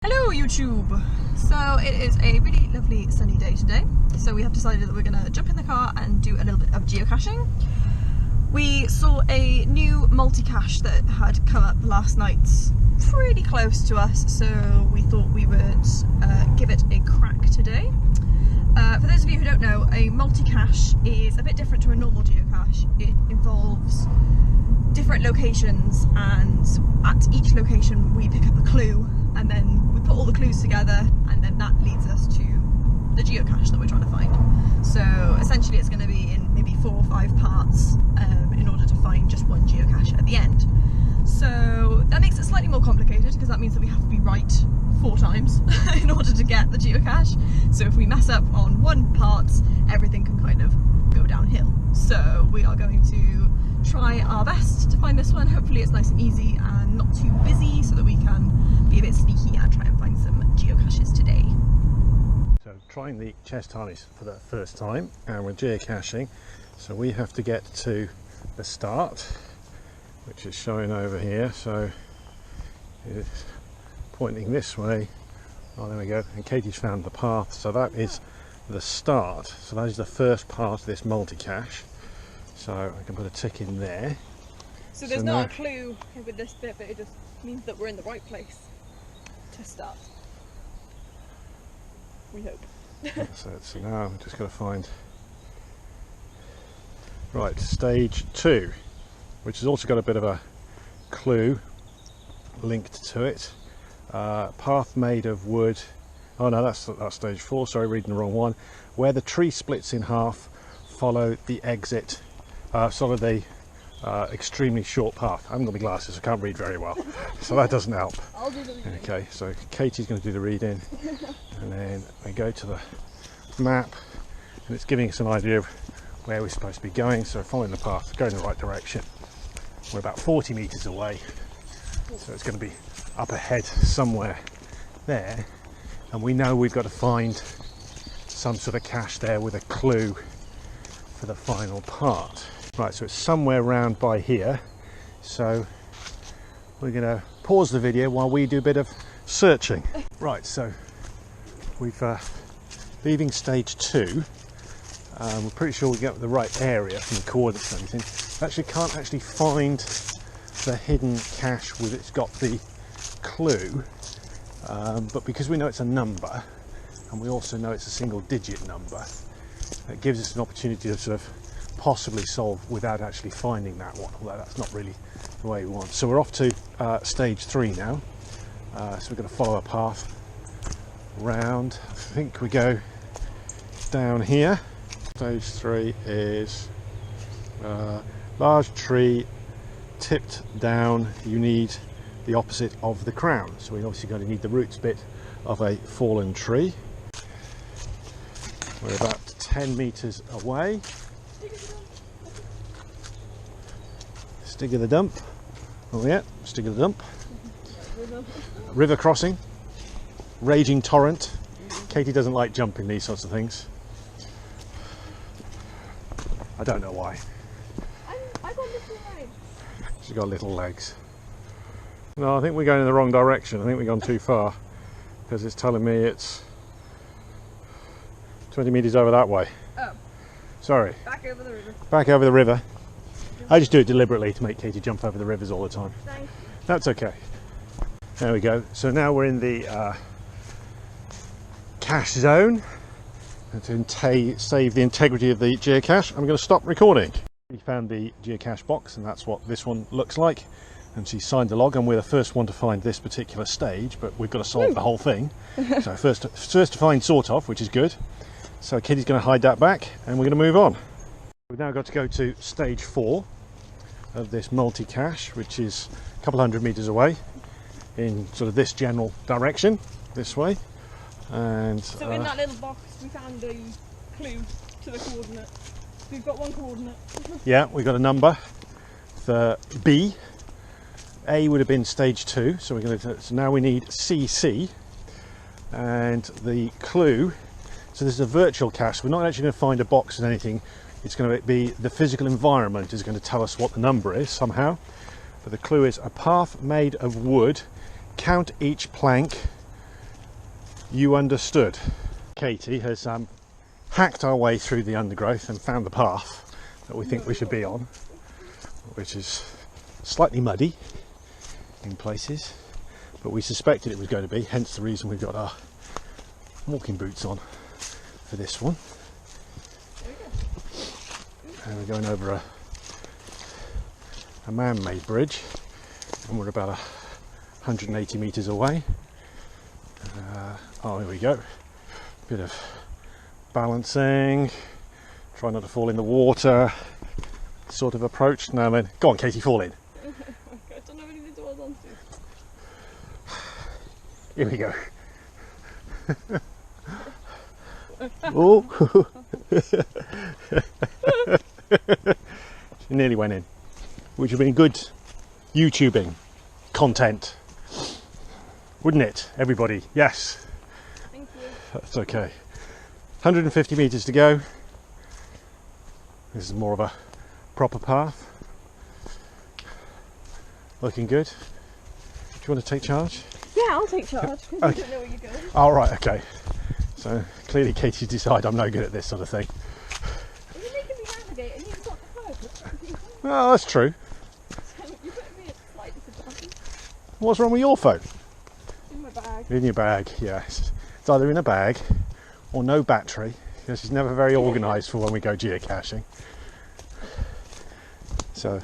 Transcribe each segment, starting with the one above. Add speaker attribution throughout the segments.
Speaker 1: Hello YouTube! So it is a really lovely sunny day today, so we have decided that we're going to jump in the car and do a little bit of geocaching. We saw a new multi-cache that had come up last night pretty close to us, so we thought we would give it a crack today. For those of you who don't know, a multi-cache is a bit different to a normal geocache. It involves different locations, and at each location we pick up a clue and then we put all the clues together, and then that leads us to the geocache that we're trying to find. So essentially it's going to be in maybe 4 or 5 parts in order to find just one geocache at the end. So that makes it slightly more complicated because that means that we have to be right 4 times in order to get the geocache. So if we mess up on one part, everything can kind of go downhill. So we are going to try our best to find this one. Hopefully it's nice and easy and not too busy so that we can be a bit sneaky and try and find some geocaches today.
Speaker 2: So trying the chest harness for the first time, and we're geocaching, so we have to get to the start, which is showing over here. So it's pointing this way. Oh, there we go. And Katie's found the path, so that is the start. So that is the first part of this multi-cache. So I can put a tick in there.
Speaker 1: So there's not a clue with this bit, but it just means that we're in the right place to start. We hope.
Speaker 2: So now I'm just going to find stage 2, which has also got a bit of a clue linked to it. Path made of wood. Oh no, that's stage 4. Sorry, reading the wrong one. Where the tree splits in half, follow the exit. Sort of the extremely short path. I haven't got my glasses, I can't read very well, so that doesn't help.
Speaker 1: I'll do the reading.
Speaker 2: Okay, so Katie's going to do the reading, and then we go to the map, and it's giving us an idea of where we're supposed to be going. So following the path, going in the right direction. We're about 40 meters away, so it's going to be up ahead somewhere there, and we know we've got to find some sort of cache there with a clue for the final part. Right, so it's somewhere round by here, so we're going to pause the video while we do a bit of searching. Right, so we've leaving stage 2. We're pretty sure we get the right area from the coordinates and everything. Actually can't actually find the hidden cache with it's got the clue, but because we know it's a number and we also know it's a single digit number, it gives us an opportunity to sort of possibly solve without actually finding that one, although that's not really the way we want. So we're off to stage 3 now. So we're going to follow a path round. I think we go down here. Stage 3 is large tree tipped down. You need the opposite of the crown. So we're obviously going to need the roots bit of a fallen tree. We're about 10 meters away. Stig of the dump. Oh yeah, stig of the dump. River crossing. Raging torrent. Katie doesn't like jumping these sorts of things. I don't know why.
Speaker 1: I got little legs.
Speaker 2: She's got little legs. No, I think we're going in the wrong direction. I think we've gone too far, because it's telling me it's 20 meters over that way.
Speaker 1: Oh.
Speaker 2: Sorry.
Speaker 1: Back over the river.
Speaker 2: Back over the river. I just do it deliberately to make Katie jump over the rivers all the time.
Speaker 1: Thank you.
Speaker 2: That's okay. There we go. So now we're in the cache zone. And to save the integrity of the geocache, I'm going to stop recording. We found the geocache box, and that's what this one looks like. And she signed the log, and we're the first one to find this particular stage, but we've got to solve the whole thing. So first to find, sort of, which is good. So Katie's going to hide that back, and we're going to move on. We've now got to go to stage 4 of this multi-cache, which is a couple hundred meters away in sort of this general direction, this way. And
Speaker 1: so in that little box we found the clue to the coordinate. We've got one coordinate.
Speaker 2: Yeah, we've got a number for B. A would have been stage 2, so we're going to. So now we need CC, and the clue. So this is a virtual cache. We're not actually going to find a box and anything. It's going to be the physical environment is going to tell us what the number is somehow. But the clue is a path made of wood. Count each plank you understood. Katie has hacked our way through the undergrowth and found the path that we think we should be on, which is slightly muddy in places, but we suspected it was going to be, hence the reason we've got our walking boots on for this one. And we're going over a man-made bridge, and we're about 180 metres away. Oh, here we go. Bit of balancing, try not to fall in the water sort of approach. Now then, go on Katie, fall in.
Speaker 1: I don't know anything to hold on to.
Speaker 2: Here we go. Oh, she nearly went in, which would have been good YouTubing content, wouldn't it, everybody? Yes.
Speaker 1: Thank you.
Speaker 2: That's okay. 150 metres to go. This is more of a proper path. Looking good. Do you want to take charge?
Speaker 1: Yeah, I'll take charge, because
Speaker 2: Okay.
Speaker 1: you don't know where you're going.
Speaker 2: All right, okay. So clearly Katie's decided I'm no good at this sort of thing.
Speaker 1: Are you making me navigate and you've got the phone?
Speaker 2: Well, that's true.
Speaker 1: You're putting me at a slight disadvantage.
Speaker 2: What's wrong with your phone?
Speaker 1: In my bag.
Speaker 2: In your bag, yes. It's either in a bag or no battery, because it's never very organised for when we go geocaching. So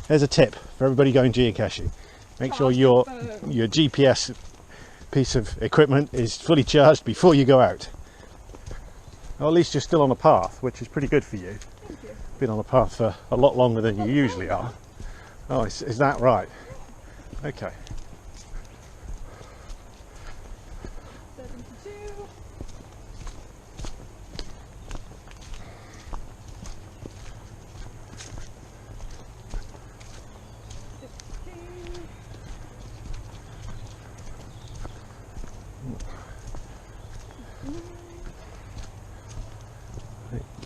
Speaker 2: there's a tip for everybody going geocaching. Make sure your GPS piece of equipment is fully charged before you go out. Or at least you're still on a path, which is pretty good for you.
Speaker 1: Thank you.
Speaker 2: Been on a path for a lot longer than you usually are. Oh, is that right? Okay.
Speaker 1: 72.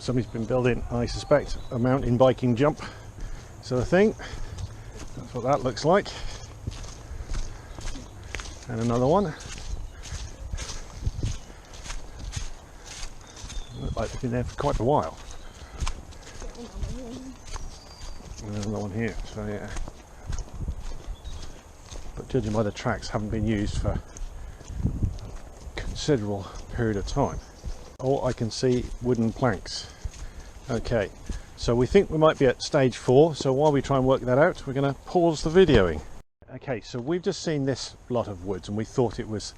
Speaker 2: Somebody's been building, I suspect, a mountain biking jump sort of thing. That's what that looks like. And another one. Looks like they've been there for quite a while. And there's another one here, so yeah. But judging by the tracks, haven't been used for a considerable period of time. Oh, I can see wooden planks. Okay, so we think we might be at stage 4, so while we try and work that out, we're going to pause the videoing. Okay, so we've just seen this lot of woods and we thought it was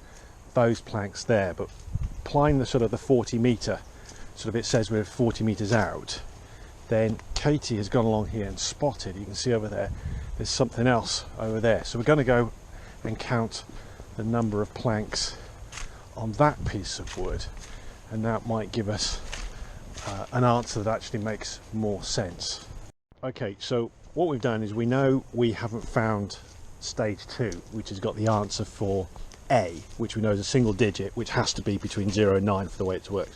Speaker 2: those planks there, but applying the sort of the 40 metre, sort of it says we're 40 metres out, then Katie has gone along here and spotted, you can see over there, there's something else over there. So we're going to go and count the number of planks on that piece of wood, and that might give us an answer that actually makes more sense. Okay, so what we've done is we know we haven't found stage 2, which has got the answer for A, which we know is a single digit, which has to be between 0 and 9 for the way it's worked.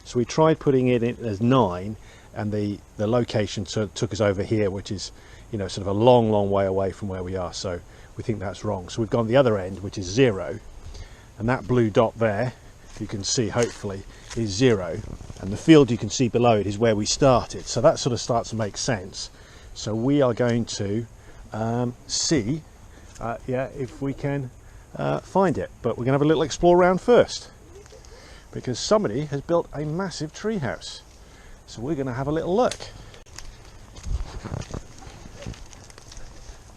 Speaker 2: So we tried putting it in as 9, and the location sort of took us over here, which is, you know, sort of a long way away from where we are, so we think that's wrong. So we've gone the other end, which is 0, and that blue dot there, you can see hopefully, is 0, and the field you can see below it is where we started, so that sort of starts to make sense. So we are going to see if we can find it, but we're going to have a little explore around first, because somebody has built a massive tree house, so we're going to have a little look.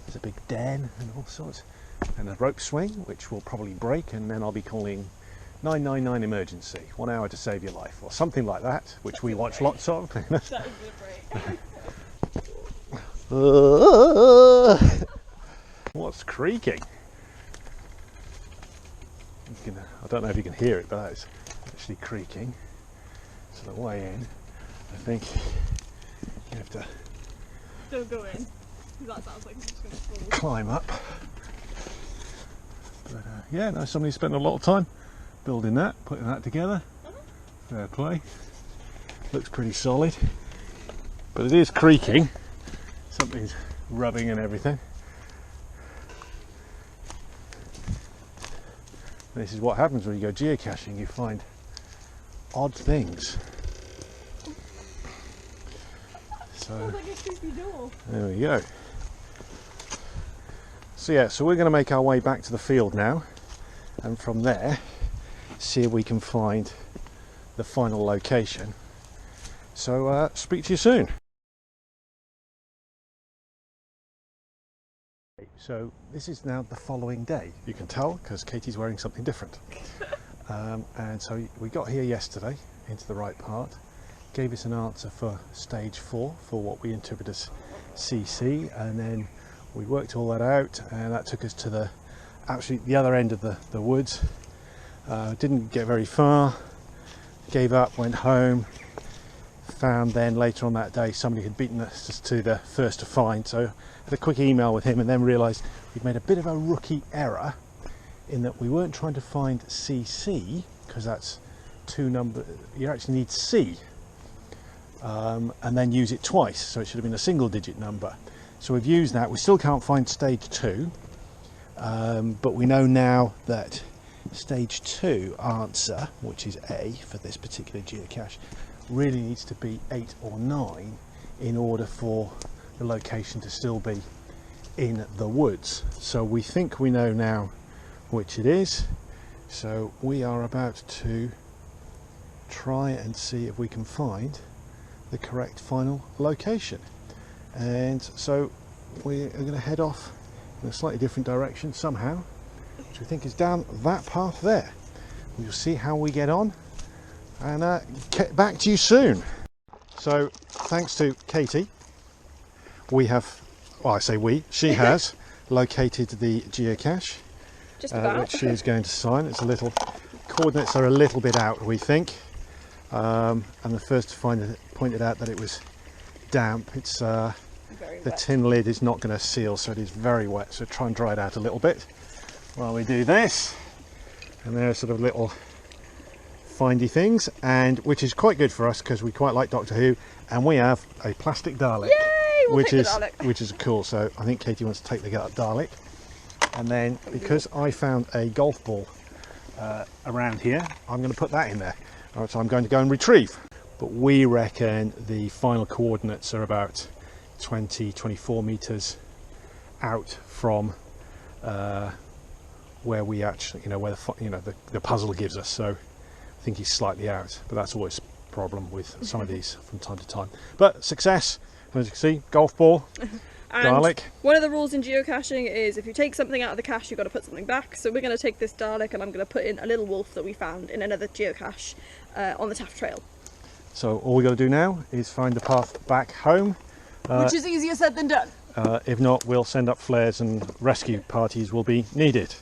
Speaker 2: There's a big den and all sorts, and a rope swing which will probably break, and then I'll be calling 999 emergency, 1 hour to save your life, or something like that, which we watch lots of.
Speaker 1: That is a break.
Speaker 2: What's creaking? I don't know if you can hear it, but that's actually creaking. So the way in, I think you have to
Speaker 1: Don't go in. That sounds like it's just going to fall.
Speaker 2: climb up. But yeah, no, somebody spent a lot of time building that, putting that together. Fair play. Looks pretty solid, but it is creaking. Something's rubbing and everything. And this is what happens when you go geocaching, you find odd things. So there we go. So yeah, so we're going to make our way back to the field now, and from there see if we can find the final location. So speak to you soon. So this is now the following day. You can tell because Katie's wearing something different. And so we got here yesterday into the right part, gave us an answer for stage 4 for what we interpret as CC, and then we worked all that out, and that took us to the other end of the woods. Didn't get very far, gave up, went home. Found then later on that day somebody had beaten us to the first to find, so I had a quick email with him and then realised we'd made a bit of a rookie error in that we weren't trying to find CC, because that's 2 number, you actually need C, and then use it twice, so it should have been a single digit number. So we've used that. We still can't find stage 2, but we know now that stage 2 answer, which is A for this particular geocache, really needs to be 8 or 9 in order for the location to still be in the woods. So we think we know now which it is, so we are about to try and see if we can find the correct final location. And so we are going to head off in a slightly different direction somehow, which we think is down that path there. We'll see how we get on and get back to you soon. So thanks to Katie, we have, well, I say we, she has located the geocache, which she is going to sign. It's a little, coordinates are a little bit out, we think, and the first to find it pointed out that it was damp. It's the tin lid is not going to seal, so it is very wet, so try and dry it out a little bit while we do this. And there's sort of little findy things, and which is quite good for us because we quite like Doctor Who, and we have a plastic Dalek.
Speaker 1: Yay, we'll
Speaker 2: which
Speaker 1: take
Speaker 2: is
Speaker 1: the Dalek.
Speaker 2: Which is cool. So I think Katie wants to take the Dalek, and then because I found a golf ball around here, I'm going to put that in there. All right, so I'm going to go and retrieve, but we reckon the final coordinates are about 24 meters out from where we actually, where the puzzle gives us. So I think he's slightly out, but that's always a problem with some of these from time to time. But success, as you can see, golf ball, Dalek.
Speaker 1: One of the rules in geocaching is if you take something out of the cache, you've got to put something back. So we're going to take this Dalek and I'm going to put in a little wolf that we found in another geocache on the Taft Trail.
Speaker 2: So all we got to do now is find the path back home.
Speaker 1: Which is easier said than done.
Speaker 2: If not, we'll send up flares and rescue parties will be needed.